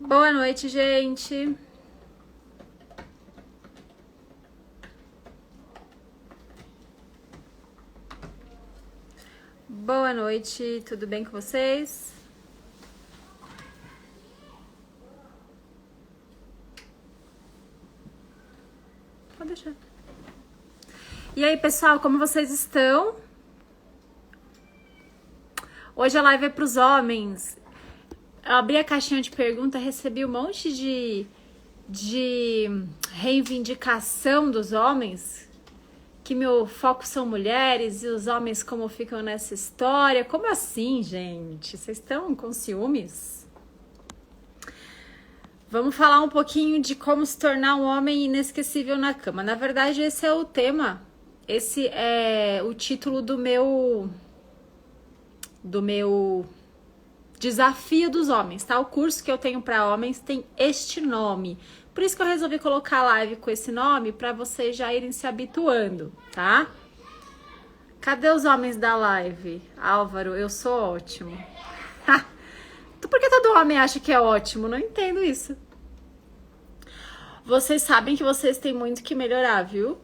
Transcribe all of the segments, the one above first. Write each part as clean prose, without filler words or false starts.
Boa noite, gente. Boa noite, tudo bem com vocês? Pode deixar. E aí, pessoal, como vocês estão? Hoje a live é para os homens. Eu abri a caixinha de pergunta, recebi um monte de reivindicação dos homens, que meu foco são mulheres e os homens como ficam nessa história. Como assim, gente? Vocês estão com ciúmes? Vamos falar um pouquinho de como se tornar um homem inesquecível na cama. Na verdade, esse é o tema. Esse é o título do meu Desafio dos Homens, tá? O curso que eu tenho para homens tem este nome. Por isso que eu resolvi colocar a live com esse nome, para vocês já irem se habituando, tá? Cadê os homens da live? Álvaro, eu sou ótimo. Por que todo homem acha que é ótimo? Não entendo isso. Vocês sabem que vocês têm muito que melhorar, viu?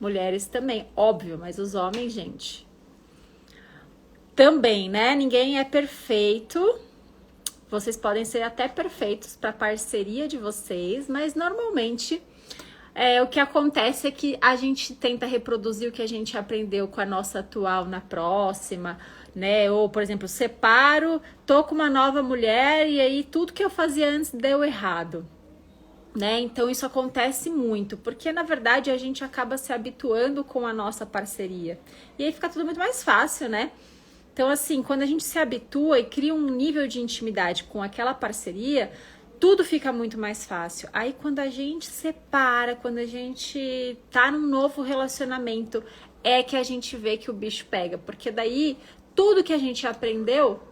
Mulheres também, óbvio, mas os homens, gente, também, né? Ninguém é perfeito. Vocês podem ser até perfeitos para a parceria de vocês, mas normalmente o que acontece é que a gente tenta reproduzir o que a gente aprendeu com a nossa atual na próxima, né? Ou, por exemplo, separo, tô com uma nova mulher e aí tudo que eu fazia antes deu errado, né? Então isso acontece muito, porque na verdade a gente acaba se habituando com a nossa parceria. E aí fica tudo muito mais fácil, né? Então, assim, quando a gente se habitua e cria um nível de intimidade com aquela parceria, tudo fica muito mais fácil. Aí, quando a gente separa, quando a gente tá num novo relacionamento, é que a gente vê que o bicho pega. Porque daí, tudo que a gente aprendeu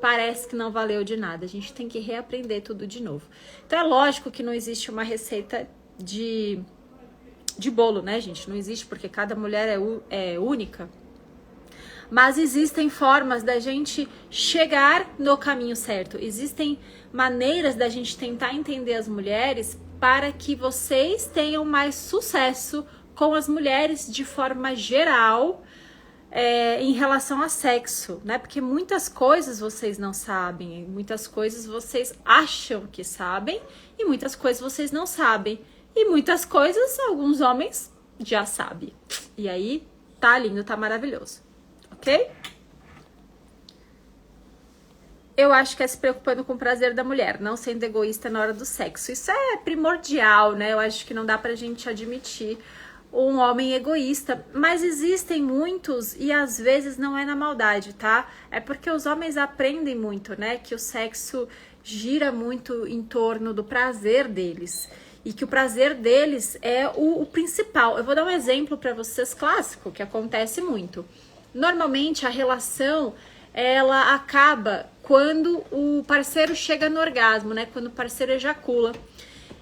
parece que não valeu de nada. A gente tem que reaprender tudo de novo. Então, é lógico que não existe uma receita de bolo, né, gente? Não existe, porque cada mulher é única. Mas existem formas da gente chegar no caminho certo. Existem maneiras da gente tentar entender as mulheres para que vocês tenham mais sucesso com as mulheres de forma geral em relação a sexo, né? Porque muitas coisas vocês não sabem, muitas coisas vocês acham que sabem e muitas coisas vocês não sabem. E muitas coisas alguns homens já sabem. E aí tá lindo, tá maravilhoso. Ok? Eu acho que é se preocupando com o prazer da mulher, não sendo egoísta na hora do sexo. Isso é primordial, né? Eu acho que não dá pra gente admitir um homem egoísta. Mas existem muitos e às vezes não é na maldade, tá? É porque os homens aprendem muito, né? Que o sexo gira muito em torno do prazer deles. E que o prazer deles é o principal. Eu vou dar um exemplo pra vocês clássico, que acontece muito. Normalmente a relação ela acaba quando o parceiro chega no orgasmo, né? Quando o parceiro ejacula.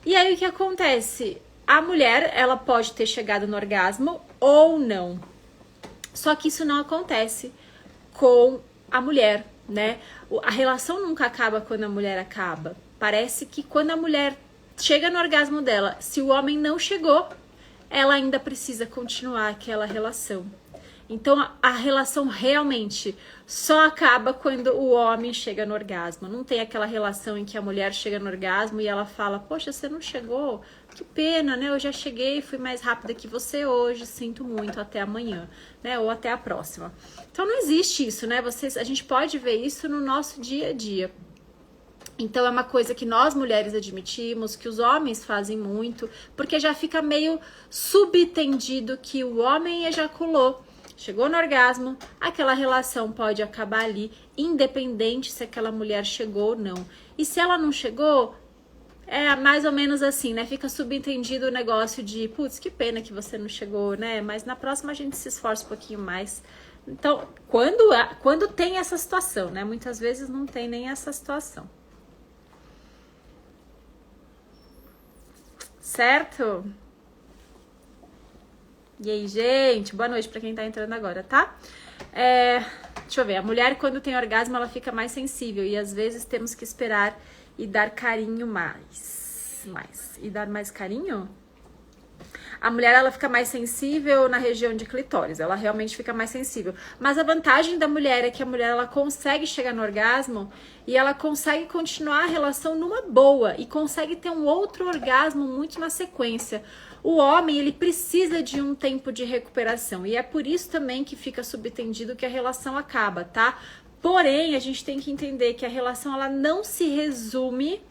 E aí o que acontece? A mulher, ela pode ter chegado no orgasmo ou não. Só que isso não acontece com a mulher, né? A relação nunca acaba quando a mulher acaba. Parece que quando a mulher chega no orgasmo dela, se o homem não chegou, ela ainda precisa continuar aquela relação. Então, a relação realmente só acaba quando o homem chega no orgasmo. Não tem aquela relação em que a mulher chega no orgasmo e ela fala, poxa, você não chegou? Que pena, né? Eu já cheguei, fui mais rápida que você hoje, sinto muito, até amanhã, né? Ou até a próxima. Então, não existe isso, né? A gente pode ver isso no nosso dia a dia. Então, é uma coisa que nós mulheres admitimos, que os homens fazem muito, porque já fica meio subentendido que o homem ejaculou. Chegou no orgasmo, aquela relação pode acabar ali, independente se aquela mulher chegou ou não. E se ela não chegou, é mais ou menos assim, né? Fica subentendido o negócio de, putz, que pena que você não chegou, né? Mas na próxima a gente se esforça um pouquinho mais. Então, quando tem essa situação, né? Muitas vezes não tem nem essa situação. Certo? E aí, gente, boa noite pra quem tá entrando agora, tá? Deixa eu ver, a mulher quando tem orgasmo ela fica mais sensível e às vezes temos que esperar e dar carinho e dar mais carinho? A mulher, ela fica mais sensível na região de clitóris, ela realmente fica mais sensível. Mas a vantagem da mulher é que a mulher, ela consegue chegar no orgasmo e ela consegue continuar a relação numa boa e consegue ter um outro orgasmo muito na sequência. O homem, ele precisa de um tempo de recuperação e é por isso também que fica subentendido que a relação acaba, tá? Porém, a gente tem que entender que a relação, ela não se resume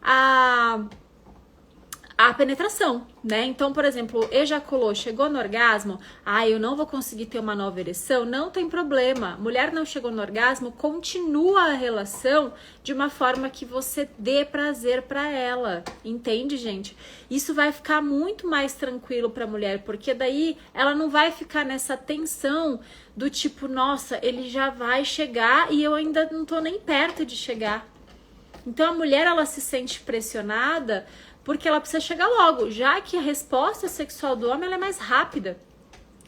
a penetração, né? Então, por exemplo, ejaculou, chegou no orgasmo, eu não vou conseguir ter uma nova ereção, não tem problema. Mulher não chegou no orgasmo, continua a relação de uma forma que você dê prazer para ela, entende, gente? Isso vai ficar muito mais tranquilo para a mulher, porque daí ela não vai ficar nessa tensão do tipo, nossa, ele já vai chegar e eu ainda não tô nem perto de chegar. Então a mulher, ela se sente pressionada porque ela precisa chegar logo, já que a resposta sexual do homem, ela é mais rápida.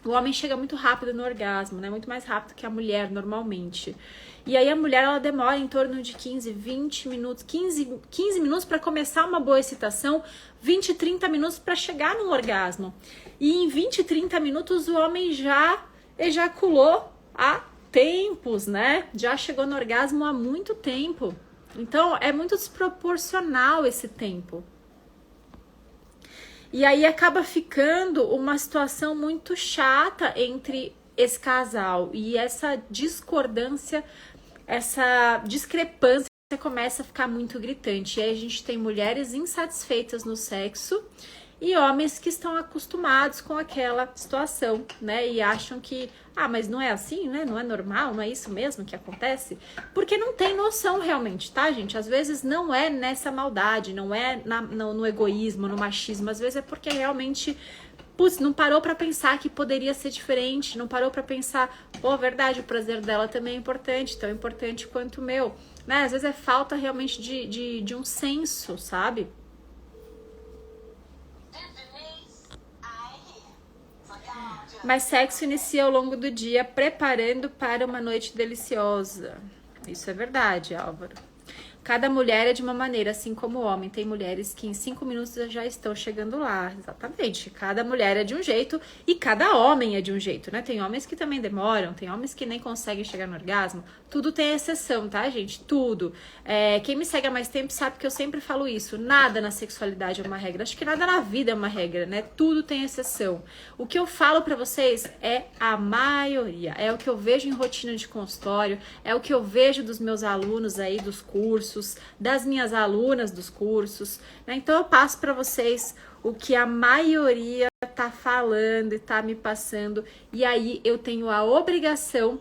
O homem chega muito rápido no orgasmo, né? Muito mais rápido que a mulher normalmente. E aí a mulher, ela demora em torno de 15, 20 minutos, 15 minutos para começar uma boa excitação, 20, 30 minutos para chegar no orgasmo. E em 20, 30 minutos o homem já ejaculou há tempos, né? Já chegou no orgasmo há muito tempo. Então é muito desproporcional esse tempo. E aí acaba ficando uma situação muito chata entre esse casal. E essa discordância, essa discrepância começa a ficar muito gritante. E aí a gente tem mulheres insatisfeitas no sexo e homens que estão acostumados com aquela situação, né? E acham que, mas não é assim, né? Não é normal, não é isso mesmo que acontece? Porque não tem noção realmente, tá, gente? Às vezes não é nessa maldade, não é no egoísmo, no machismo. Às vezes é porque realmente, não parou pra pensar que poderia ser diferente, não parou pra pensar, verdade, o prazer dela também é importante, tão importante quanto o meu, né? Às vezes é falta realmente de um senso, sabe? Mas sexo inicia ao longo do dia, preparando para uma noite deliciosa. Isso é verdade, Álvaro. Cada mulher é de uma maneira, assim como o homem. Tem mulheres que em 5 minutos já estão chegando lá. Exatamente. Cada mulher é de um jeito e cada homem é de um jeito, né? Tem homens que também demoram, tem homens que nem conseguem chegar no orgasmo. Tudo tem exceção, tá, gente? Tudo. Quem me segue há mais tempo sabe que eu sempre falo isso. Nada na sexualidade é uma regra. Acho que nada na vida é uma regra, né? Tudo tem exceção. O que eu falo pra vocês é a maioria. É o que eu vejo em rotina de consultório, é o que eu vejo dos meus alunos aí dos cursos, das minhas alunas dos cursos, né? Então eu passo para vocês o que a maioria tá falando e tá me passando, e aí eu tenho a obrigação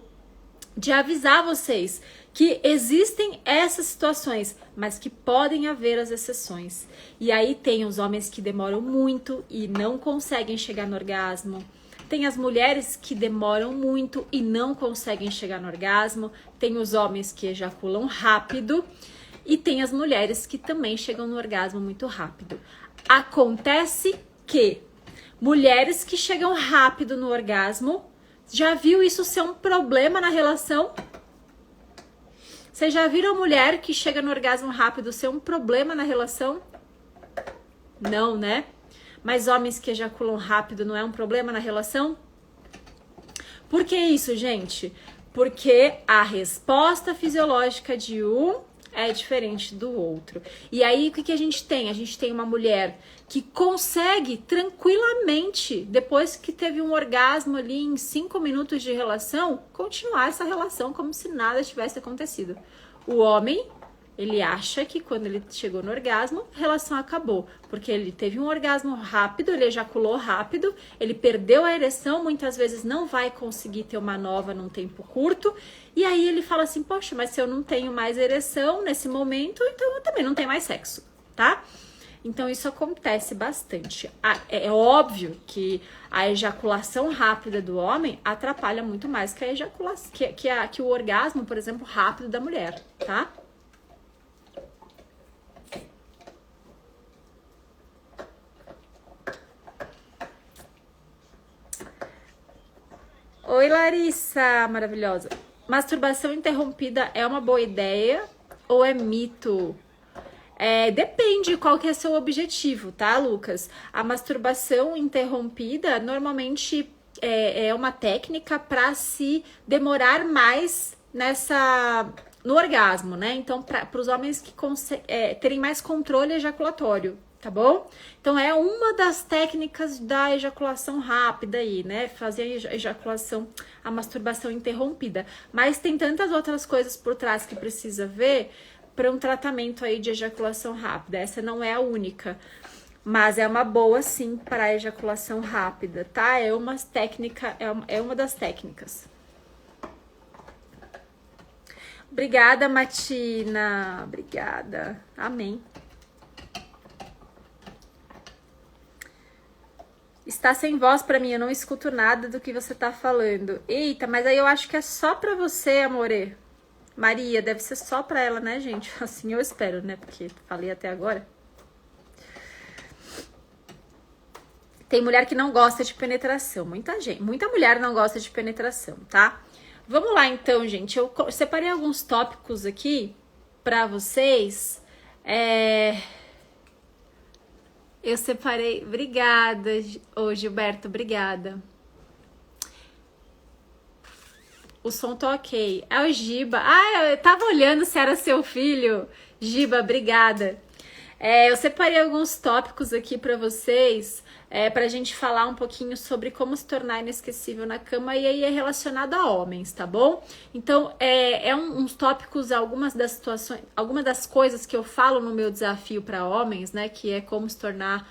de avisar vocês que existem essas situações, mas que podem haver as exceções. E aí tem os homens que demoram muito e não conseguem chegar no orgasmo. Tem as mulheres que demoram muito e não conseguem chegar no orgasmo. Tem os homens que ejaculam rápido. E tem as mulheres que também chegam no orgasmo muito rápido. Acontece que mulheres que chegam rápido no orgasmo, já viu isso ser um problema na relação? Vocês já viram mulher que chega no orgasmo rápido ser um problema na relação? Não, né? Mas homens que ejaculam rápido não é um problema na relação? Por que isso, gente? Porque a resposta fisiológica de um é diferente do outro. E aí, o que a gente tem? A gente tem uma mulher que consegue tranquilamente, depois que teve um orgasmo ali em 5 minutos de relação, continuar essa relação como se nada tivesse acontecido. O homem, ele acha que quando ele chegou no orgasmo, a relação acabou. Porque ele teve um orgasmo rápido, ele ejaculou rápido, ele perdeu a ereção, muitas vezes não vai conseguir ter uma nova num tempo curto. E aí ele fala assim, poxa, mas se eu não tenho mais ereção nesse momento, então eu também não tenho mais sexo, tá? Então isso acontece bastante. É óbvio que a ejaculação rápida do homem atrapalha muito mais que a ejaculação, que o orgasmo, por exemplo, rápido da mulher, tá? Oi, Larissa, maravilhosa. Masturbação interrompida é uma boa ideia ou é mito? Depende qual que é seu objetivo, tá, Lucas? A masturbação interrompida normalmente é uma técnica para se demorar mais no orgasmo, né? Então, para os homens que terem mais controle ejaculatório, tá bom? Então, é uma das técnicas da ejaculação rápida aí, né? Fazer a masturbação interrompida. Mas tem tantas outras coisas por trás que precisa ver para um tratamento aí de ejaculação rápida. Essa não é a única, mas é uma boa sim para a ejaculação rápida, tá? É uma das técnicas. Obrigada, Matina. Obrigada. Amém. Está sem voz pra mim, eu não escuto nada do que você tá falando. Eita, mas aí eu acho que é só pra você, amore. Maria, deve ser só pra ela, né, gente? Assim eu espero, né? Porque falei até agora. Tem mulher que não gosta de penetração. Muita mulher não gosta de penetração, tá? Vamos lá, então, gente. Eu separei alguns tópicos aqui pra vocês. Eu separei... Obrigada, Gilberto, obrigada. O som tá ok. É o Giba. Eu tava olhando se era seu filho. Giba, obrigada. Eu separei alguns tópicos aqui pra vocês, pra gente falar um pouquinho sobre como se tornar inesquecível na cama, e aí é relacionado a homens, tá bom? Então, uns tópicos, algumas das coisas que eu falo no meu desafio pra homens, né, que é como se tornar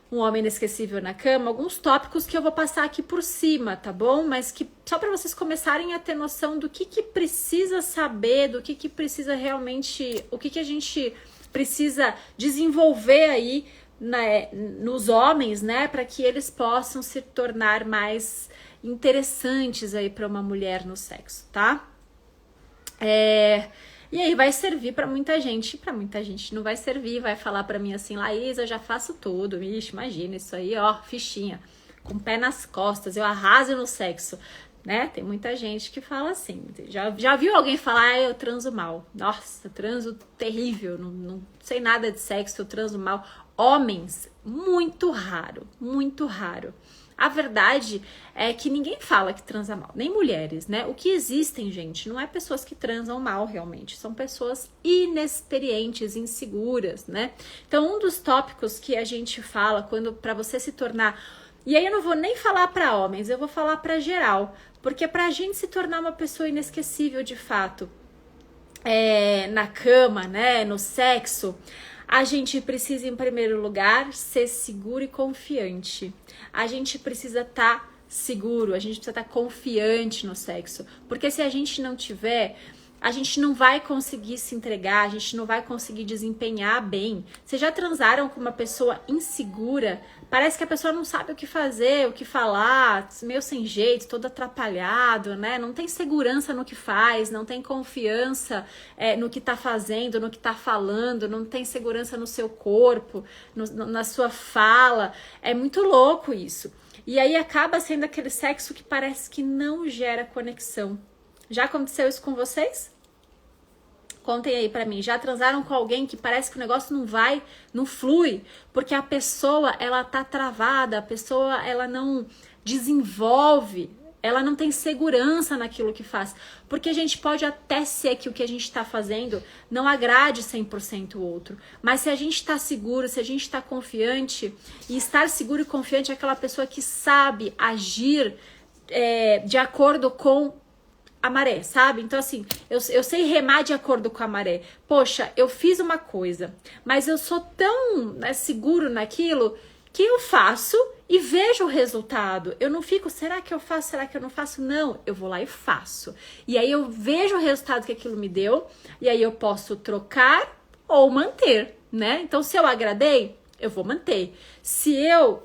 um homem inesquecível na cama, alguns tópicos que eu vou passar aqui por cima, tá bom? Mas que só para vocês começarem a ter noção do que precisa saber, do que precisa realmente, o que a gente precisa desenvolver aí nos homens, né, para que eles possam se tornar mais interessantes aí para uma mulher no sexo, tá? E aí vai servir pra muita gente não vai servir, vai falar pra mim assim, Laís, eu já faço tudo, ixi, imagina isso aí, ó, fichinha, com o pé nas costas, eu arraso no sexo, né? Tem muita gente que fala assim, já viu alguém falar, eu transo mal, nossa, eu transo terrível, não sei nada de sexo, eu transo mal. Homens, muito raro, muito raro. A verdade é que ninguém fala que transa mal, nem mulheres, né? O que existem, gente, não é pessoas que transam mal realmente, são pessoas inexperientes, inseguras, né? Então, um dos tópicos que a gente fala para você se tornar, e aí eu não vou nem falar para homens, eu vou falar para geral, porque pra gente se tornar uma pessoa inesquecível de fato, na cama, né, no sexo, a gente precisa, em primeiro lugar, ser seguro e confiante. A gente precisa estar seguro, a gente precisa estar confiante no sexo. Porque se a gente não tiver, a gente não vai conseguir se entregar, a gente não vai conseguir desempenhar bem. Vocês já transaram com uma pessoa insegura? Parece que a pessoa não sabe o que fazer, o que falar, meio sem jeito, todo atrapalhado, né? Não tem segurança no que faz, não tem confiança no que tá fazendo, no que tá falando, não tem segurança no seu corpo, na sua fala. É muito louco isso. E aí acaba sendo aquele sexo que parece que não gera conexão. Já aconteceu isso com vocês? Contem aí pra mim, já transaram com alguém que parece que o negócio não flui, porque a pessoa, ela tá travada, a pessoa, ela não desenvolve, ela não tem segurança naquilo que faz, porque a gente pode até ser que o que a gente tá fazendo não agrade 100% o outro, mas se a gente tá seguro, se a gente tá confiante, e estar seguro e confiante é aquela pessoa que sabe agir de acordo com a maré, sabe? Então, assim, eu sei remar de acordo com a maré. Poxa, eu fiz uma coisa, mas eu sou tão seguro naquilo que eu faço e vejo o resultado. Eu não fico, será que eu faço, será que eu não faço? Não, eu vou lá e faço. E aí eu vejo o resultado que aquilo me deu, e aí eu posso trocar ou manter, né? Então, se eu agradei, eu vou manter. Se eu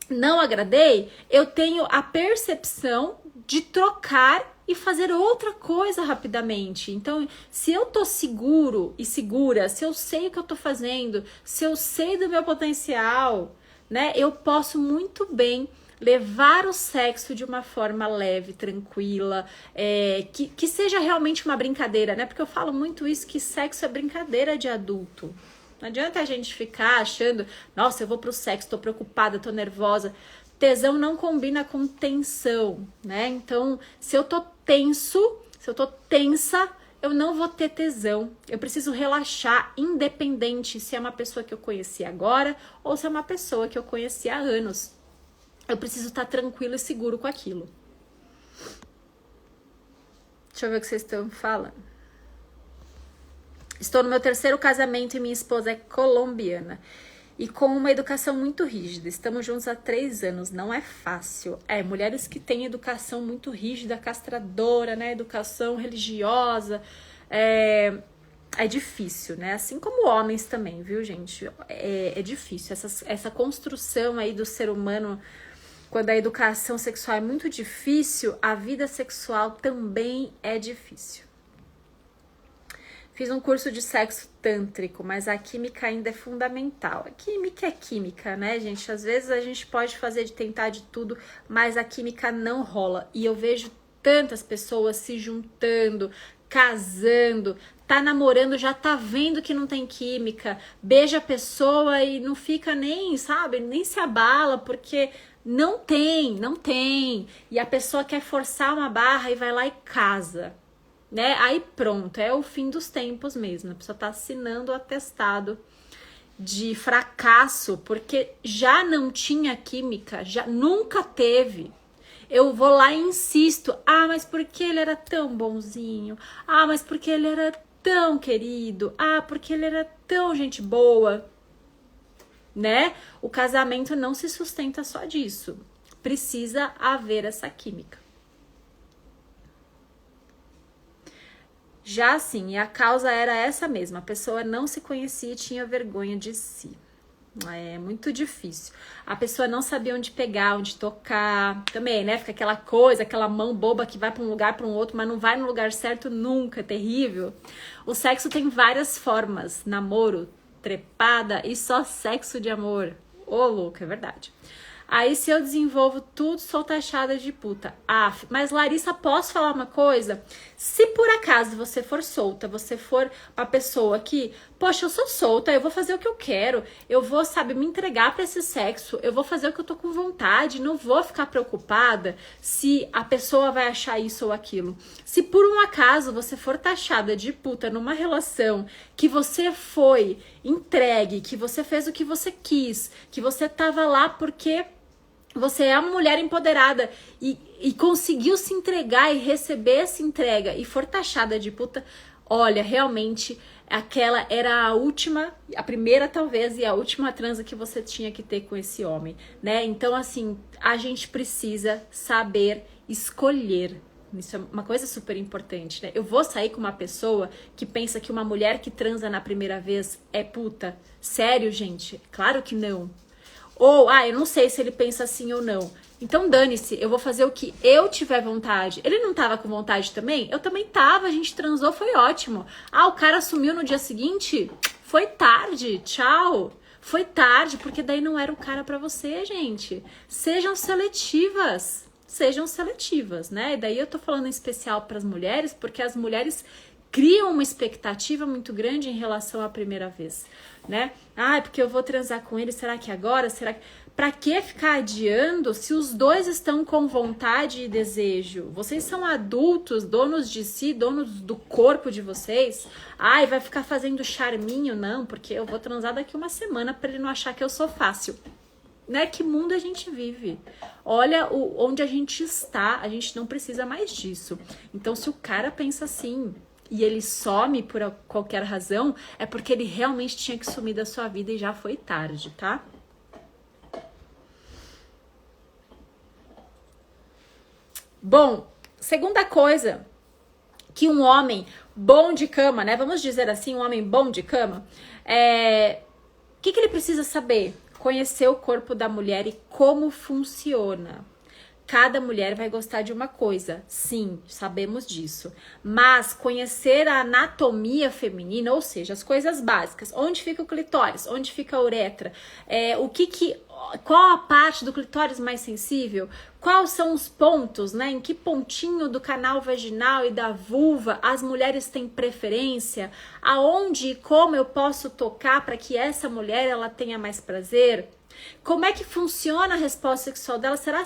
não agradei, eu tenho a percepção de trocar e fazer outra coisa rapidamente. Então, se eu tô seguro e segura, se eu sei o que eu tô fazendo, se eu sei do meu potencial, né, eu posso muito bem levar o sexo de uma forma leve, tranquila, que seja realmente uma brincadeira, né? Porque eu falo muito isso, que sexo é brincadeira de adulto. Não adianta a gente ficar achando, nossa, eu vou pro sexo, tô preocupada, tô nervosa. Tesão não combina com tensão, né? Então, se eu tô tenso, se eu tô tensa, eu não vou ter tesão. Eu preciso relaxar, independente se é uma pessoa que eu conheci agora ou se é uma pessoa que eu conheci há anos. Eu preciso estar tranquilo e seguro com aquilo. Deixa eu ver o que vocês estão falando. Estou no meu 3º casamento e minha esposa é colombiana. E com uma educação muito rígida. Estamos juntos há 3 anos. Não é fácil. Mulheres que têm educação muito rígida, castradora, né? Educação religiosa. É difícil, né? Assim como homens também, viu, gente? É difícil. Essa construção aí do ser humano, quando a educação sexual é muito difícil, a vida sexual também é difícil. Fiz um curso de sexo tântrico, mas a química ainda é fundamental. A química é química, né, gente? Às vezes a gente pode tentar de tudo, mas a química não rola. E eu vejo tantas pessoas se juntando, casando, tá namorando, já tá vendo que não tem química, beija a pessoa e não fica nem, sabe, nem se abala, porque não tem. E a pessoa quer forçar uma barra e vai lá e casa. Né? Aí pronto, é o fim dos tempos mesmo. A pessoa tá assinando o atestado de fracasso porque já não tinha química, já nunca teve. Eu vou lá e insisto. Ah, mas porque ele era tão bonzinho? Ah, mas porque ele era tão querido? Ah, porque ele era tão gente boa? Né? O casamento não se sustenta só disso. Precisa haver essa química. Já assim, a causa era essa mesma, a pessoa não se conhecia e tinha vergonha de si. É muito difícil. A pessoa não sabia onde pegar, onde tocar. Também, né? Fica aquela coisa, aquela mão boba que vai para um lugar, para um outro, mas não vai no lugar certo nunca, é terrível. O sexo tem várias formas, namoro, trepada e só sexo de amor. Ô, louco, é verdade. Aí se eu desenvolvo tudo, sou taxada de puta. Mas Larissa, posso falar uma coisa? Se por acaso você for solta, você for uma pessoa que, poxa, eu sou solta, eu vou fazer o que eu quero, eu vou, sabe, me entregar pra esse sexo, eu vou fazer o que eu tô com vontade, não vou ficar preocupada se a pessoa vai achar isso ou aquilo. Se por um acaso você for taxada de puta numa relação que você foi entregue, que você fez o que você quis, que você tava lá porque você é uma mulher empoderada e conseguiu se entregar e receber essa entrega e for taxada de puta, olha, realmente aquela era a última, a primeira talvez e a última transa que você tinha que ter com esse homem, né? Então, assim, a gente precisa saber escolher. Isso é uma coisa super importante, né? Eu vou sair com uma pessoa que pensa que uma mulher que transa na primeira vez é puta? Sério, gente? Claro que não. Ou, eu não sei se ele pensa assim ou não. Então dane-se, eu vou fazer o que eu tiver vontade. Ele não tava com vontade também? Eu também tava, a gente transou, foi ótimo. O cara sumiu no dia seguinte? Foi tarde, tchau. Foi tarde, porque daí não era o cara pra você, gente. Sejam seletivas, né? E daí eu tô falando em especial pras mulheres, porque as mulheres criam uma expectativa muito grande em relação à primeira vez, né? Porque eu vou transar com ele, será que agora? Será que... Pra que ficar adiando se os dois estão com vontade e desejo? Vocês são adultos, donos de si, donos do corpo de vocês. Vai ficar fazendo charminho? Não, porque eu vou transar daqui uma semana pra ele não achar que eu sou fácil. Né? Que mundo a gente vive? Olha onde a gente está, a gente não precisa mais disso. Então, se o cara pensa assim e ele some por qualquer razão, é porque ele realmente tinha que sumir da sua vida e já foi tarde, tá? Bom, segunda coisa que um homem bom de cama, né? Vamos dizer assim, um homem bom de cama, o que ele precisa saber? Conhecer o corpo da mulher e como funciona. Cada mulher vai gostar de uma coisa, sim, sabemos disso. Mas conhecer a anatomia feminina, ou seja, as coisas básicas, onde fica o clitóris, onde fica a uretra, qual a parte do clitóris mais sensível? Quais são os pontos, né? Em que pontinho do canal vaginal e da vulva as mulheres têm preferência? Aonde e como eu posso tocar para que essa mulher ela tenha mais prazer? Como é que funciona a resposta sexual dela? Será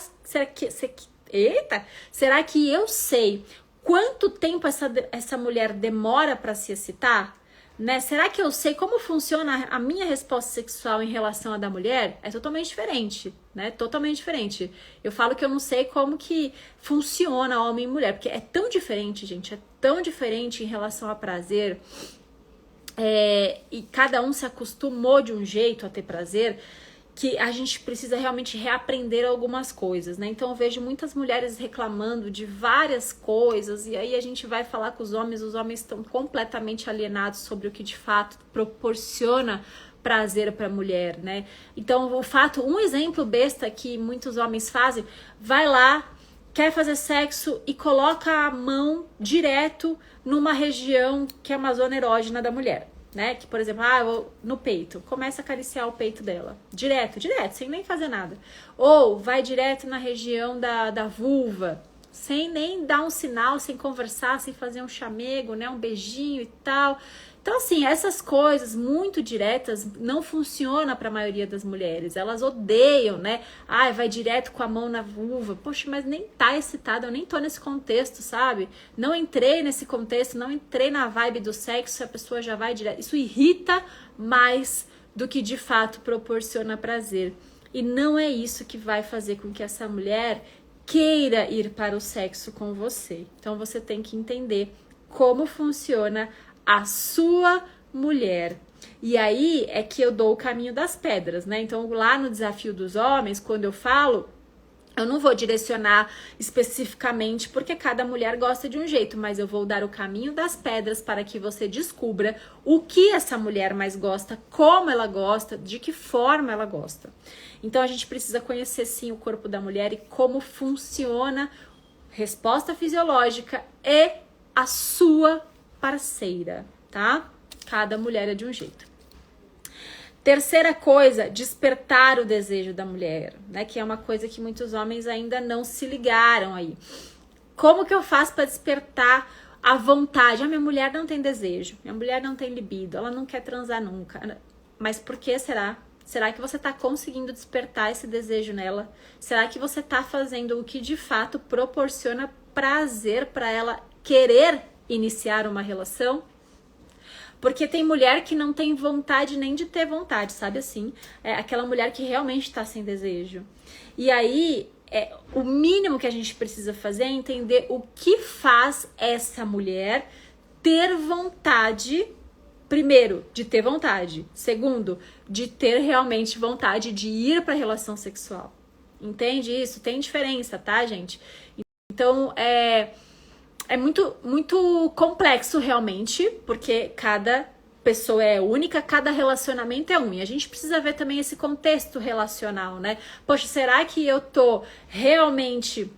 que eu sei quanto tempo essa mulher demora para se excitar? Né? Será que eu sei como funciona a minha resposta sexual em relação à da mulher? É totalmente diferente, né? Totalmente diferente. Eu falo que eu não sei como que funciona homem e mulher, porque é tão diferente, gente, é tão diferente em relação a prazer. E cada um se acostumou de um jeito a ter prazer, que a gente precisa realmente reaprender algumas coisas, né? Então eu vejo muitas mulheres reclamando de várias coisas, e aí a gente vai falar com os homens estão completamente alienados sobre o que de fato proporciona prazer para a mulher, né? Então um exemplo besta que muitos homens fazem, vai lá, quer fazer sexo e coloca a mão direto numa região que é uma zona erógena da mulher. Né? Que, por exemplo, no peito, começa a acariciar o peito dela, direto, sem nem fazer nada. Ou vai direto na região da vulva, sem nem dar um sinal, sem conversar, sem fazer um chamego, né? Um beijinho e tal. Então, assim, essas coisas muito diretas não funcionam para a maioria das mulheres. Elas odeiam, né? Vai direto com a mão na vulva. Poxa, mas nem tá excitada, eu nem tô nesse contexto, sabe? Não entrei nesse contexto, não entrei na vibe do sexo, a pessoa já vai direto. Isso irrita mais do que de fato proporciona prazer. E não é isso que vai fazer com que essa mulher queira ir para o sexo com você. Então, você tem que entender como funciona a sua mulher. E aí é que eu dou o caminho das pedras, né? Então, lá no Desafio dos Homens, quando eu falo, eu não vou direcionar especificamente porque cada mulher gosta de um jeito, mas eu vou dar o caminho das pedras para que você descubra o que essa mulher mais gosta, como ela gosta, de que forma ela gosta. Então, a gente precisa conhecer, sim, o corpo da mulher e como funciona resposta fisiológica e a sua parceira, tá? Cada mulher é de um jeito. Terceira coisa, despertar o desejo da mulher, né? Que é uma coisa que muitos homens ainda não se ligaram aí. Como que eu faço para despertar a vontade? Minha mulher não tem desejo, minha mulher não tem libido, ela não quer transar nunca. Mas por que será? Será que você está conseguindo despertar esse desejo nela? Será que você está fazendo o que de fato proporciona prazer para ela querer iniciar uma relação? Porque tem mulher que não tem vontade nem de ter vontade, sabe assim? É aquela mulher que realmente está sem desejo. E aí, o mínimo que a gente precisa fazer é entender o que faz essa mulher ter vontade, primeiro, de ter vontade. Segundo, de ter realmente vontade de ir para a relação sexual. Entende isso? Tem diferença, tá, gente? Então, é muito, muito complexo realmente, porque cada pessoa é única, cada relacionamento é um. E a gente precisa ver também esse contexto relacional, né? Poxa, será que eu tô realmente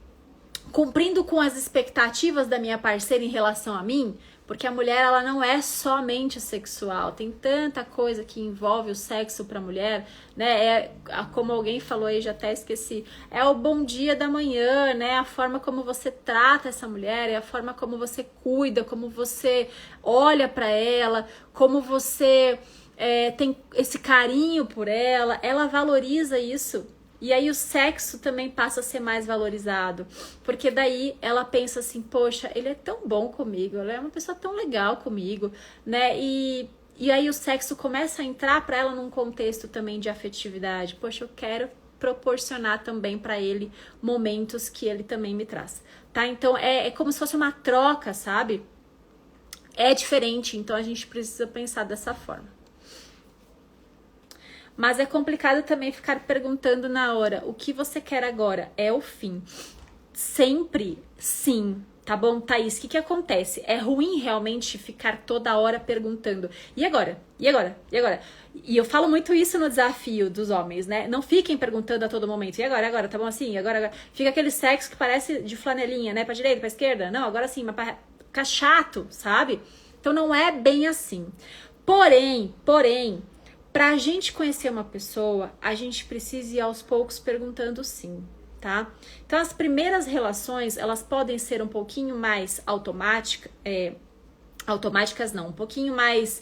cumprindo com as expectativas da minha parceira em relação a mim? Porque a mulher, ela não é somente sexual, tem tanta coisa que envolve o sexo pra mulher, né? Como alguém falou aí, já até esqueci, é o bom dia da manhã, né? A forma como você trata essa mulher, é a forma como você cuida, como você olha pra ela, como você tem esse carinho por ela valoriza isso. E aí o sexo também passa a ser mais valorizado, porque daí ela pensa assim, poxa, ele é tão bom comigo, ela é uma pessoa tão legal comigo, né? E aí o sexo começa a entrar para ela num contexto também de afetividade. Poxa, eu quero proporcionar também para ele momentos que ele também me traz, tá? Então é como se fosse uma troca, sabe? É diferente, então a gente precisa pensar dessa forma. Mas é complicado também ficar perguntando na hora, o que você quer agora? É o fim. Sempre sim, tá bom, Thaís? O que acontece? É ruim realmente ficar toda hora perguntando, e agora? E agora? E agora? E eu falo muito isso no Desafio dos Homens, né? Não fiquem perguntando a todo momento, e agora? Agora? Tá bom assim? Agora? Fica aquele sexo que parece de flanelinha, né? Pra direita, pra esquerda? Não, agora sim, mas pra ficar chato, sabe? Então não é bem assim. Porém, Pra gente conhecer uma pessoa, a gente precisa ir aos poucos perguntando sim, tá? Então, as primeiras relações, elas podem ser um pouquinho mais automáticas não, um pouquinho mais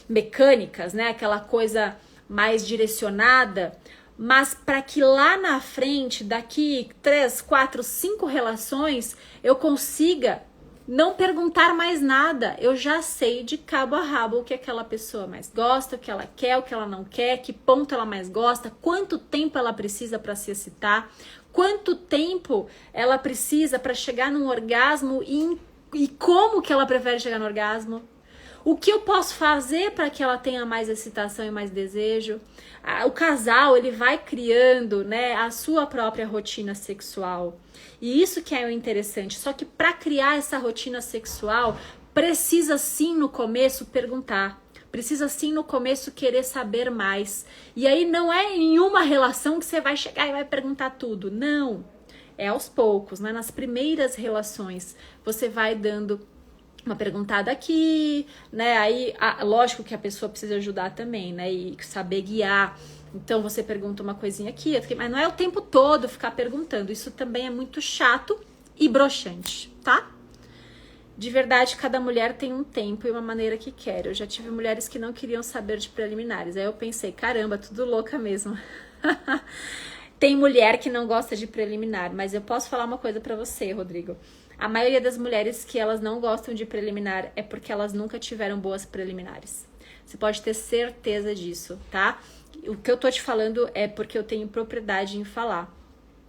mecânicas, né? Aquela coisa mais direcionada, mas para que lá na frente, daqui 3, 4, 5 relações, eu consiga não perguntar mais nada. Eu já sei de cabo a rabo o que aquela pessoa mais gosta, o que ela quer, o que ela não quer, que ponto ela mais gosta, quanto tempo ela precisa para se excitar, quanto tempo ela precisa para chegar num orgasmo e como que ela prefere chegar no orgasmo. O que eu posso fazer para que ela tenha mais excitação e mais desejo? O casal, ele vai criando, né, a sua própria rotina sexual. E isso que é o interessante. Só que para criar essa rotina sexual, precisa sim no começo perguntar. Precisa sim no começo querer saber mais. E aí não é em uma relação que você vai chegar e vai perguntar tudo. Não. É aos poucos, né? Nas primeiras relações, você vai dando uma perguntada aqui, né? Aí, lógico que a pessoa precisa ajudar também, né? E saber guiar. Então, você pergunta uma coisinha aqui, mas não é o tempo todo ficar perguntando. Isso também é muito chato e broxante, tá? De verdade, cada mulher tem um tempo e uma maneira que quer. Eu já tive mulheres que não queriam saber de preliminares. Aí eu pensei, caramba, tudo louca mesmo. Tem mulher que não gosta de preliminar, mas eu posso falar uma coisa pra você, Rodrigo. A maioria das mulheres que elas não gostam de preliminar é porque elas nunca tiveram boas preliminares. Você pode ter certeza disso, tá? O que eu tô te falando é porque eu tenho propriedade em falar.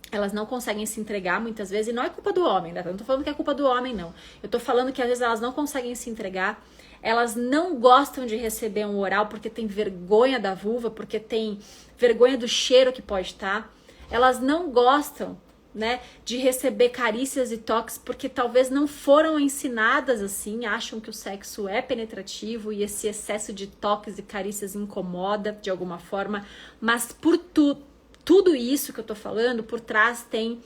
Elas não conseguem se entregar muitas vezes, e não é culpa do homem, né? Eu não tô falando que é culpa do homem, não. Eu tô falando que às vezes elas não conseguem se entregar, elas não gostam de receber um oral porque tem vergonha da vulva, porque tem vergonha do cheiro que pode estar. Elas não gostam, né, de receber carícias e toques porque talvez não foram ensinadas assim, acham que o sexo é penetrativo e esse excesso de toques e carícias incomoda de alguma forma, mas por tudo isso que eu tô falando, por trás tem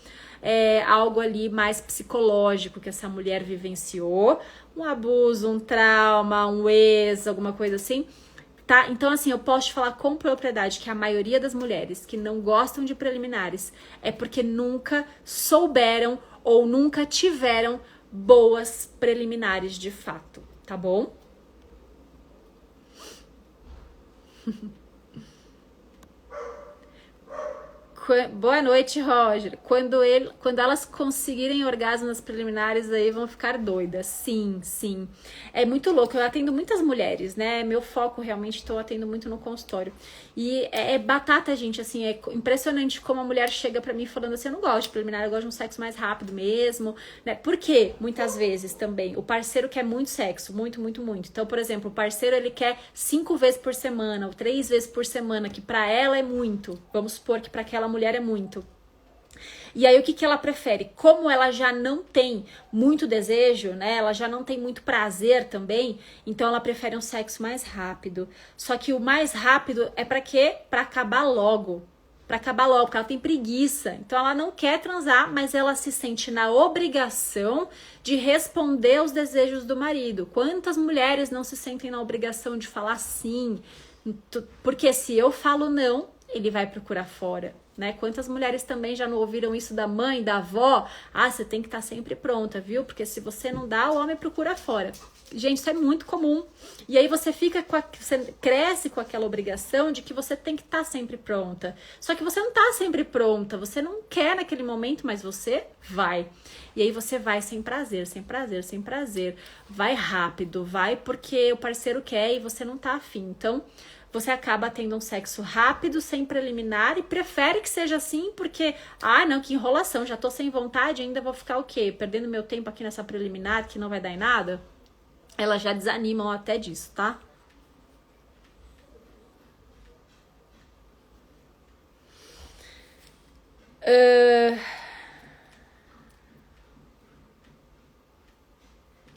algo ali mais psicológico que essa mulher vivenciou, um abuso, um trauma, um ex, alguma coisa assim. Tá? Então, assim, eu posso te falar com propriedade que a maioria das mulheres que não gostam de preliminares é porque nunca souberam ou nunca tiveram boas preliminares de fato, tá bom? Boa noite, Roger. Quando elas conseguirem orgasmo nas preliminares, aí vão ficar doidas. Sim, sim. É muito louco. Eu atendo muitas mulheres, né? Meu foco realmente estou atendo muito no consultório. E é batata, gente. Assim, é impressionante como a mulher chega pra mim falando assim: eu não gosto de preliminar, eu gosto de um sexo mais rápido mesmo, né? Por quê? Muitas vezes também o parceiro quer muito sexo, muito, muito, muito. Então, por exemplo, o parceiro ele quer 5 vezes por semana ou 3 vezes por semana, que pra ela é muito. Vamos supor que pra aquela mulher é muito. E aí o que ela prefere? Como ela já não tem muito desejo, né? Ela já não tem muito prazer também, então ela prefere um sexo mais rápido. Só que o mais rápido é pra quê? Pra acabar logo. Pra acabar logo, porque ela tem preguiça. Então ela não quer transar, mas ela se sente na obrigação de responder aos desejos do marido. Quantas mulheres não se sentem na obrigação de falar sim? Porque se eu falo não, ele vai procurar fora, né? Quantas mulheres também já não ouviram isso da mãe, da avó? Ah, você tem que estar sempre pronta, viu? Porque se você não dá, o homem procura fora. Gente, isso é muito comum. E aí você você cresce com aquela obrigação de que você tem que estar sempre pronta. Só que você não está sempre pronta, você não quer naquele momento, mas você vai. E aí você vai sem prazer, sem prazer, sem prazer. Vai rápido, vai porque o parceiro quer e você não tá afim. Então, você acaba tendo um sexo rápido, sem preliminar, e prefere que seja assim, porque, não, que enrolação, já tô sem vontade, ainda vou ficar o quê? Perdendo meu tempo aqui nessa preliminar, que não vai dar em nada? Elas já desanimam até disso, tá?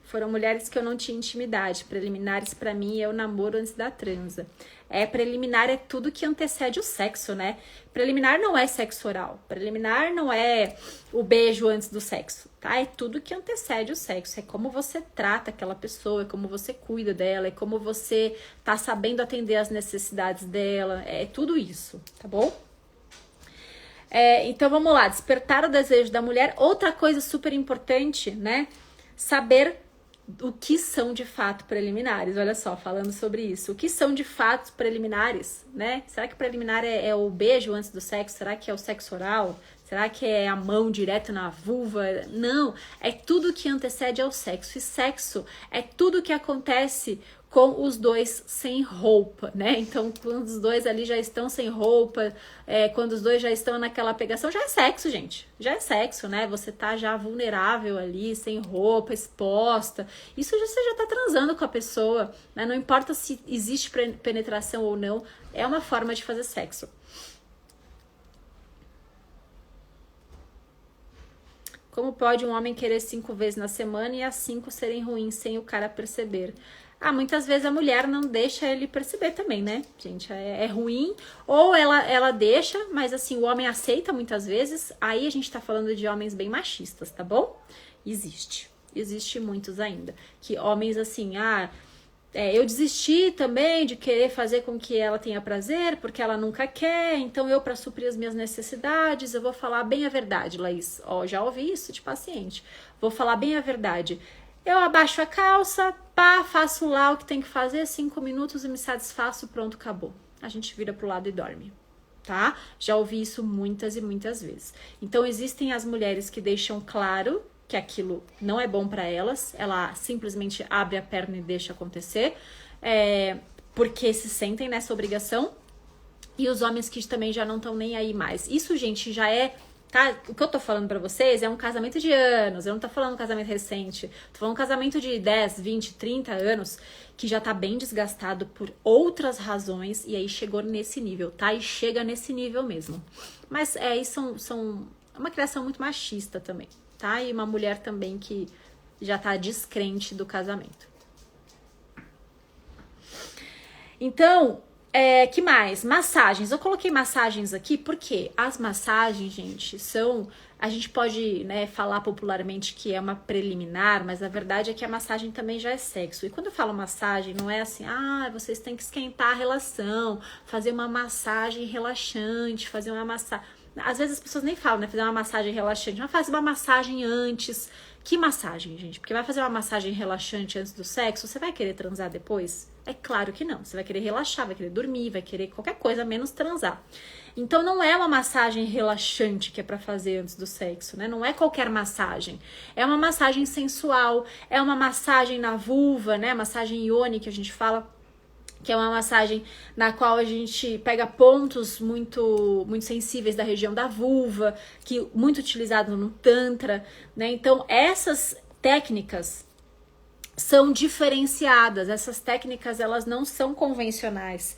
Foram mulheres que eu não tinha intimidade. Preliminares pra mim é o namoro antes da transa. Preliminar é tudo que antecede o sexo, né? Preliminar não é sexo oral. Preliminar não é o beijo antes do sexo, tá? É tudo que antecede o sexo. É como você trata aquela pessoa, é como você cuida dela, é como você tá sabendo atender as necessidades dela. É tudo isso, tá bom? Então vamos lá, despertar o desejo da mulher. Outra coisa super importante, né? Saber o que são de fato preliminares. Olha só, falando sobre isso. O que são de fato preliminares, né? Será que preliminar é o beijo antes do sexo? Será que é o sexo oral? Será que é a mão direto na vulva? Não, é tudo que antecede ao sexo. E sexo é tudo que acontece com os dois sem roupa, né? Então, quando os dois ali já estão sem roupa, quando os dois já estão naquela pegação, já é sexo, gente. Já é sexo, né? Você tá já vulnerável ali, sem roupa, exposta. Isso você já tá transando com a pessoa, né? Não importa se existe penetração ou não, é uma forma de fazer sexo. Como pode um homem querer 5 vezes na semana e as 5 serem ruins sem o cara perceber? Muitas vezes a mulher não deixa ele perceber também, né, gente? É ruim, ou ela deixa, mas assim, o homem aceita muitas vezes. Aí a gente tá falando de homens bem machistas, tá bom? Existe muitos ainda. Que homens assim, eu desisti também de querer fazer com que ela tenha prazer, porque ela nunca quer, então eu, para suprir as minhas necessidades, eu vou falar bem a verdade, Laís. Já ouvi isso de paciente. Vou falar bem a verdade. Eu abaixo a calça, faço lá o que tem que fazer, 5 minutos e me satisfaço, pronto, acabou. A gente vira pro lado e dorme, tá? Já ouvi isso muitas e muitas vezes. Então, existem as mulheres que deixam claro que aquilo não é bom para elas, ela simplesmente abre a perna e deixa acontecer, porque se sentem nessa obrigação, e os homens que também já não estão nem aí mais. Isso, gente, já é... Tá? O que eu tô falando pra vocês é um casamento de anos, eu não tô falando um casamento recente, tô falando um casamento de 10, 20, 30 anos, que já tá bem desgastado por outras razões, e aí chegou nesse nível, tá? E chega nesse nível mesmo. Mas isso são uma criação muito machista também, tá? E uma mulher também que já tá descrente do casamento. Então... que mais? Massagens. Eu coloquei massagens aqui porque as massagens, gente, a gente pode, né, falar popularmente que é uma preliminar, mas a verdade é que a massagem também já é sexo. E quando eu falo massagem, não é assim, vocês têm que esquentar a relação, fazer uma massagem relaxante, fazer uma massagem... Às vezes as pessoas nem falam, né, fazer uma massagem relaxante, mas fazer uma massagem antes. Que massagem, gente? Porque vai fazer uma massagem relaxante antes do sexo, você vai querer transar depois? É claro que não. Você vai querer relaxar, vai querer dormir, vai querer qualquer coisa menos transar. Então não é uma massagem relaxante que é pra fazer antes do sexo, né? Não é qualquer massagem. É uma massagem sensual, é uma massagem na vulva, né? Massagem iônica que a gente fala, que é uma massagem na qual a gente pega pontos muito, muito sensíveis da região da vulva, que muito utilizado no Tantra, né? Então, essas técnicas são diferenciadas, essas técnicas, elas não são convencionais.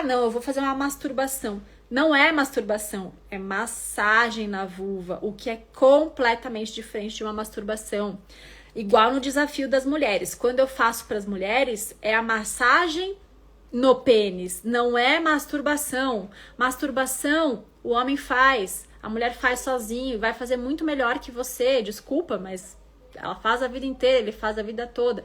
Não, eu vou fazer uma masturbação. Não é masturbação, é massagem na vulva, o que é completamente diferente de uma masturbação. Igual no desafio das mulheres. Quando eu faço para as mulheres, é a massagem no pênis, não é masturbação. Masturbação o homem faz, a mulher faz sozinho, vai fazer muito melhor que você, desculpa, mas ela faz a vida inteira, ele faz a vida toda.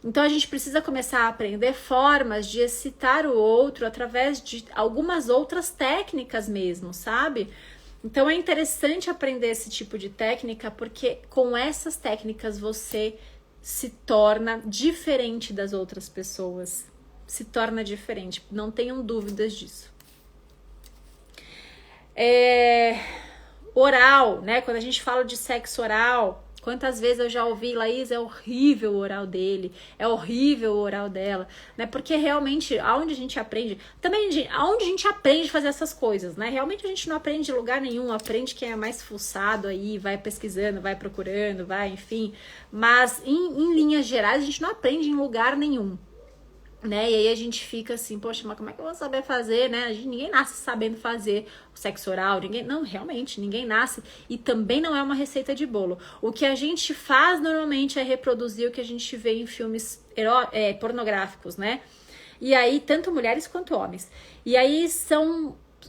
Então a gente precisa começar a aprender formas de excitar o outro através de algumas outras técnicas mesmo, sabe? Então é interessante aprender esse tipo de técnica, porque com essas técnicas você se torna diferente das outras pessoas. Se torna diferente, não tenham dúvidas disso. Oral, né? Quando a gente fala de sexo oral, quantas vezes eu já ouvi, Laís, é horrível o oral dele, é horrível o oral dela, né? Porque realmente, aonde a gente aprende, também aonde a gente aprende a fazer essas coisas, né? Realmente a gente não aprende de lugar nenhum, aprende quem é mais fuçado aí, vai pesquisando, vai procurando, vai, enfim. Mas em linhas gerais, a gente não aprende em lugar nenhum. né? E aí a gente fica assim, poxa, mas como é que eu vou saber fazer, né? Ninguém nasce sabendo fazer o sexo oral, não, realmente, ninguém nasce. E também não é uma receita de bolo. O que a gente faz normalmente é reproduzir o que a gente vê em filmes pornográficos, né? E aí, tanto mulheres quanto homens. E aí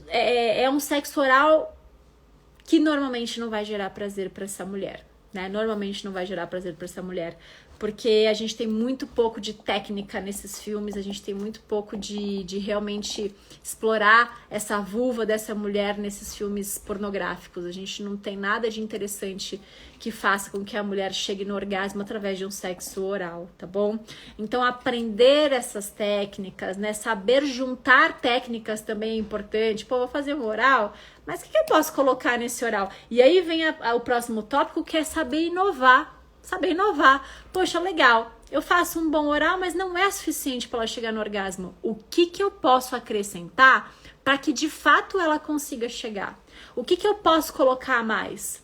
é um sexo oral que normalmente não vai gerar prazer para essa mulher, né? Normalmente não vai gerar prazer para essa mulher, porque a gente tem muito pouco de técnica nesses filmes, a gente tem muito pouco de realmente explorar essa vulva dessa mulher nesses filmes pornográficos. A gente não tem nada de interessante que faça com que a mulher chegue no orgasmo através de um sexo oral, tá bom? Então, aprender essas técnicas, né? Saber juntar técnicas também é importante. Pô, vou fazer um oral, mas o que eu posso colocar nesse oral? E aí vem o próximo tópico, que é saber inovar. Saber inovar. Poxa, legal, eu faço um bom oral, mas não é suficiente para ela chegar no orgasmo. O que eu posso acrescentar para que de fato ela consiga chegar? O que eu posso colocar a mais?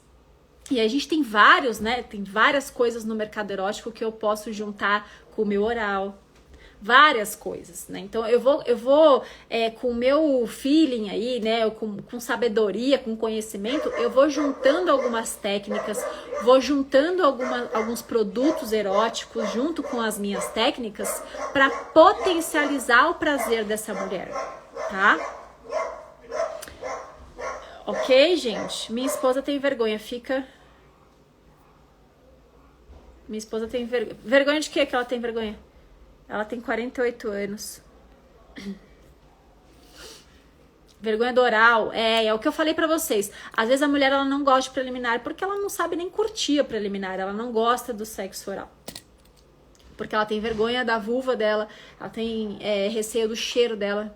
E a gente tem vários, né? Tem várias coisas no mercado erótico que eu posso juntar com o meu oral. Várias coisas, né? Então eu vou com o meu feeling aí, né? Com sabedoria, com conhecimento, eu vou juntando algumas técnicas, vou juntando alguns produtos eróticos junto com as minhas técnicas para potencializar o prazer dessa mulher, tá? Ok, gente? Minha esposa tem vergonha, fica. Minha esposa tem vergonha. Vergonha de quê que ela tem vergonha? Ela tem 48 anos. Vergonha do oral, é o que eu falei pra vocês. Às vezes a mulher ela não gosta de preliminar porque ela não sabe nem curtir a preliminar. Ela não gosta do sexo oral. Porque ela tem vergonha da vulva dela, ela tem receio do cheiro dela.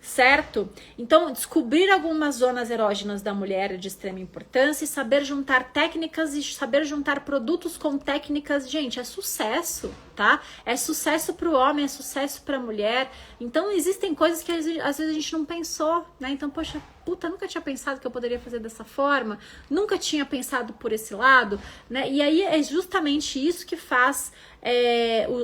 Certo? Então, descobrir algumas zonas erógenas da mulher é de extrema importância e saber juntar técnicas e saber juntar produtos com técnicas, gente, é sucesso, tá? É sucesso pro homem, é sucesso pra mulher. Então, existem coisas que às vezes a gente não pensou, né? Então, poxa, nunca tinha pensado que eu poderia fazer dessa forma, nunca tinha pensado por esse lado, né? E aí é justamente isso que faz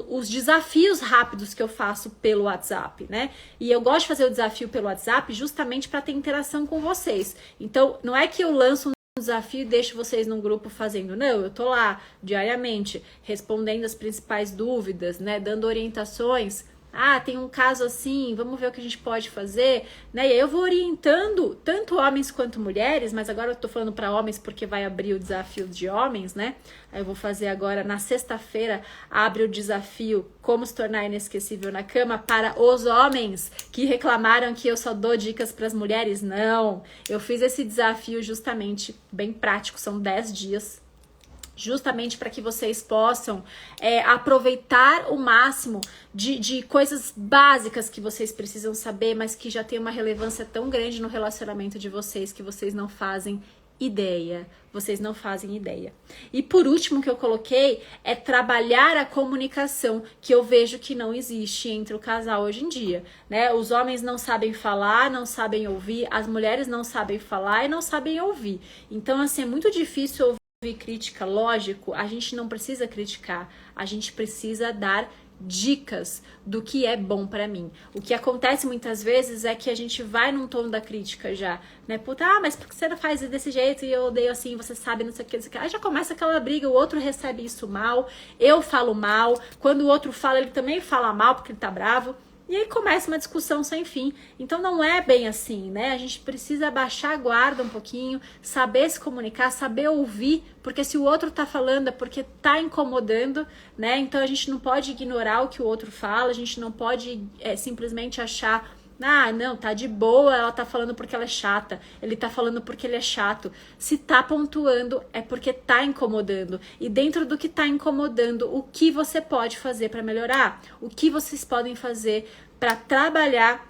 os desafios rápidos que eu faço pelo WhatsApp, né? E eu gosto de fazer o desafio pelo WhatsApp justamente para ter interação com vocês. Então, não é que eu lanço um desafio e deixo vocês num grupo fazendo, não, eu tô lá diariamente respondendo as principais dúvidas, né? Dando orientações. Ah, tem um caso assim, vamos ver o que a gente pode fazer, né? E aí eu vou orientando tanto homens quanto mulheres, mas agora eu tô falando para homens porque vai abrir o desafio de homens, né? Aí eu vou fazer agora, na sexta-feira, abre o desafio Como se tornar inesquecível na cama para os homens que reclamaram que eu só dou dicas para as mulheres. Não, eu fiz esse desafio justamente bem prático, são 10 dias. Justamente para que vocês possam aproveitar o máximo de coisas básicas que vocês precisam saber, mas que já tem uma relevância tão grande no relacionamento de vocês que vocês não fazem ideia. Vocês não fazem ideia. E por último que eu coloquei é trabalhar a comunicação, que eu vejo que não existe entre o casal hoje em dia, né? Os homens não sabem falar, não sabem ouvir, as mulheres não sabem falar e não sabem ouvir. Então, assim, é muito difícil ouvir crítica, lógico, a gente não precisa criticar, a gente precisa dar dicas do que é bom pra mim. O que acontece muitas vezes é que a gente vai num tom da crítica já, né? Puta, mas por que você não faz desse jeito e eu odeio assim, você sabe, não sei o que, não sei o que. Aí já começa aquela briga, o outro recebe isso mal, eu falo mal, quando o outro fala, ele também fala mal porque ele tá bravo. E aí começa uma discussão sem fim. Então não é bem assim, né? A gente precisa abaixar a guarda um pouquinho, saber se comunicar, saber ouvir, porque se o outro tá falando é porque tá incomodando, né? Então a gente não pode ignorar o que o outro fala, a gente não pode simplesmente achar, ah, não, tá de boa, ela tá falando porque ela é chata, ele tá falando porque ele é chato. Se tá pontuando é porque tá incomodando. E dentro do que tá incomodando, o que você pode fazer para melhorar? O que vocês podem fazer para trabalhar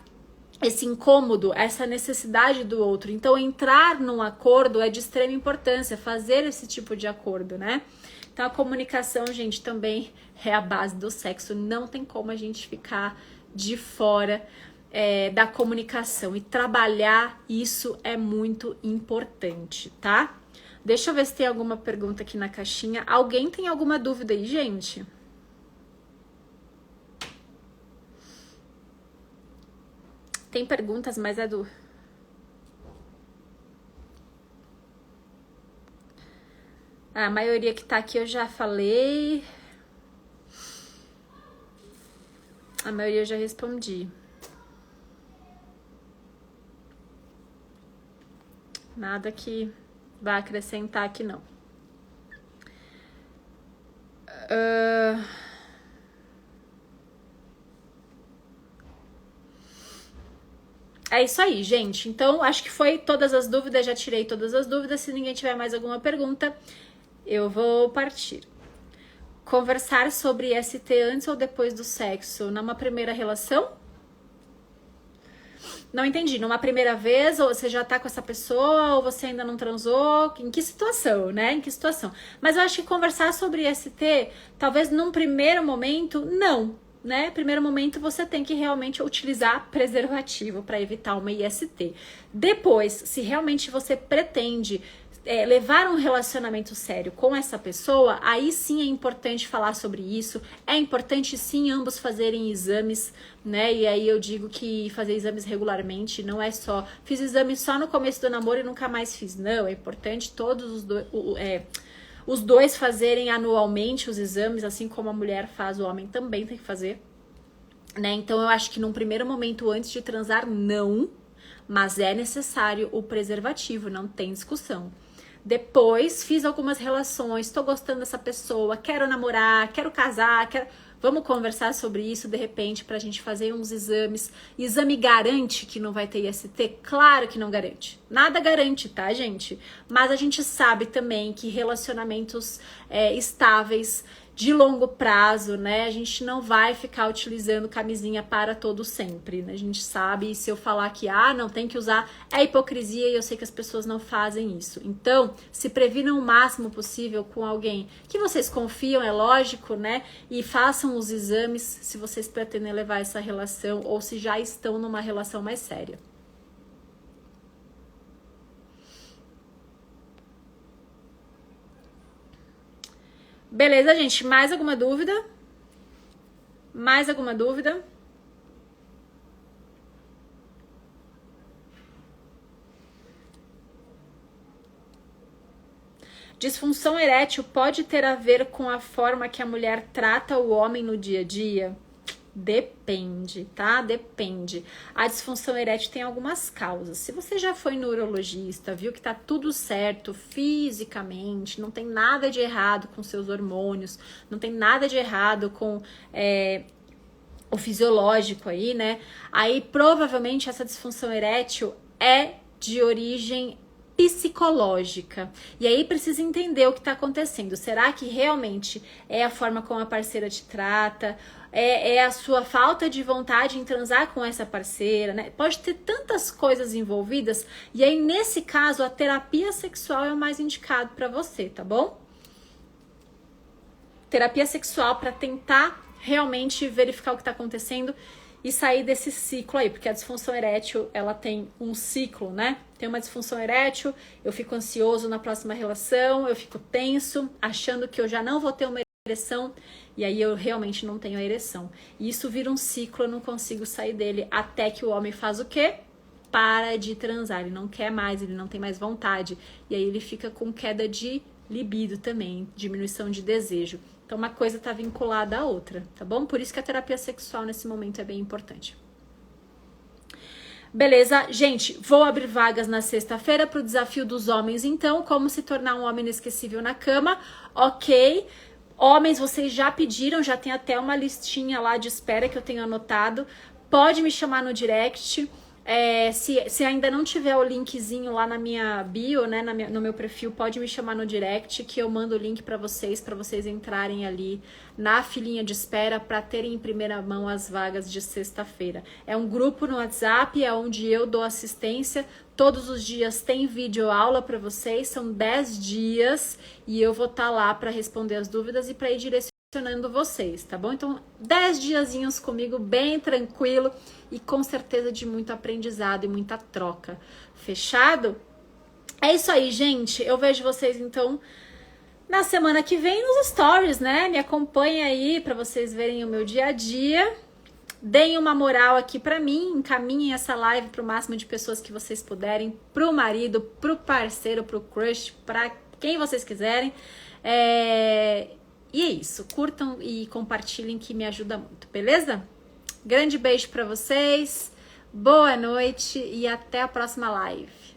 esse incômodo, essa necessidade do outro? Então, entrar num acordo é de extrema importância, fazer esse tipo de acordo, né? Então, a comunicação, gente, também é a base do sexo. Não tem como a gente ficar de fora da comunicação, e trabalhar isso é muito importante, tá? Deixa eu ver se tem alguma pergunta aqui na caixinha. Alguém tem alguma dúvida aí, gente? Tem perguntas, mas é do... A maioria que tá aqui eu já falei. A maioria eu já respondi. Nada que vai acrescentar aqui, não. É isso aí, gente. Então, acho que foi todas as dúvidas. Já tirei todas as dúvidas. Se ninguém tiver mais alguma pergunta, eu vou partir. Conversar sobre IST antes ou depois do sexo? Numa primeira relação? Não entendi. Numa primeira vez, ou você já tá com essa pessoa, ou você ainda não transou? Em que situação, né? Em que situação? Mas eu acho que conversar sobre IST, talvez num primeiro momento, não, né? Primeiro momento você tem que realmente utilizar preservativo para evitar uma IST. Depois, se realmente você pretende levar um relacionamento sério com essa pessoa, aí sim é importante falar sobre isso. É importante sim ambos fazerem exames, né? E aí eu digo que fazer exames regularmente não é só fiz exame só no começo do namoro e nunca mais fiz. Não, é importante todos os dois fazerem anualmente os exames, assim como a mulher faz, o homem também tem que fazer, né? Então eu acho que num primeiro momento antes de transar, não, mas é necessário o preservativo, não tem discussão. Depois fiz algumas relações, tô gostando dessa pessoa, quero namorar, quero casar, vamos conversar sobre isso de repente pra gente fazer uns exames. Exame garante que não vai ter IST? Claro que não garante. Nada garante, tá, gente? Mas a gente sabe também que relacionamentos estáveis, de longo prazo, né? A gente não vai ficar utilizando camisinha para todo sempre, né? A gente sabe, e se eu falar que, não tem que usar, é hipocrisia e eu sei que as pessoas não fazem isso. Então, se previnam o máximo possível com alguém que vocês confiam, é lógico, né? E façam os exames se vocês pretendem levar essa relação ou se já estão numa relação mais séria. Beleza, gente? Mais alguma dúvida? Mais alguma dúvida? Disfunção erétil pode ter a ver com a forma que a mulher trata o homem no dia a dia? Depende, tá? Depende. A disfunção erétil tem algumas causas. Se você já foi no urologista, viu que tá tudo certo fisicamente, não tem nada de errado com seus hormônios, não tem nada de errado com o fisiológico aí, né? Aí provavelmente essa disfunção erétil é de origem psicológica. E aí precisa entender o que está acontecendo. Será que realmente é a forma como a parceira te trata? É a sua falta de vontade em transar com essa parceira, né? Pode ter tantas coisas envolvidas. E aí, nesse caso, a terapia sexual é o mais indicado para você, tá bom? Terapia sexual para tentar realmente verificar o que está acontecendo e sair desse ciclo aí, porque a disfunção erétil, ela tem um ciclo, né? Tem uma disfunção erétil, eu fico ansioso na próxima relação, eu fico tenso, achando que eu já não vou ter uma ereção, e aí eu realmente não tenho a ereção. E isso vira um ciclo, eu não consigo sair dele, até que o homem faz o quê? Para de transar, ele não quer mais, ele não tem mais vontade, e aí ele fica com queda de libido também, diminuição de desejo. Então, uma coisa está vinculada à outra, tá bom? Por isso que a terapia sexual nesse momento é bem importante. Beleza? Gente, vou abrir vagas na sexta-feira para o desafio dos homens, então, como se tornar um homem inesquecível na cama, ok? Homens, vocês já pediram, já tem até uma listinha lá de espera que eu tenho anotado. Pode me chamar no direct. Se ainda não tiver o linkzinho lá na minha bio, né, no meu perfil, pode me chamar no direct que eu mando o link para vocês entrarem ali na filinha de espera para terem em primeira mão as vagas de sexta-feira. É um grupo no WhatsApp, é onde eu dou assistência. Todos os dias tem vídeo aula para vocês, são 10 dias e eu vou estar lá para responder as dúvidas e para ir direcionando vocês, tá bom? Então, 10 diazinhos comigo, bem tranquilo e com certeza de muito aprendizado e muita troca. Fechado? É isso aí, gente. Eu vejo vocês, então, na semana que vem nos stories, né? Me acompanha aí para vocês verem o meu dia a dia. Deem uma moral aqui pra mim, encaminhem essa live pro máximo de pessoas que vocês puderem, pro marido, pro parceiro, pro crush, pra quem vocês quiserem. E é isso, curtam e compartilhem que me ajuda muito, beleza? Grande beijo pra vocês, boa noite e até a próxima live.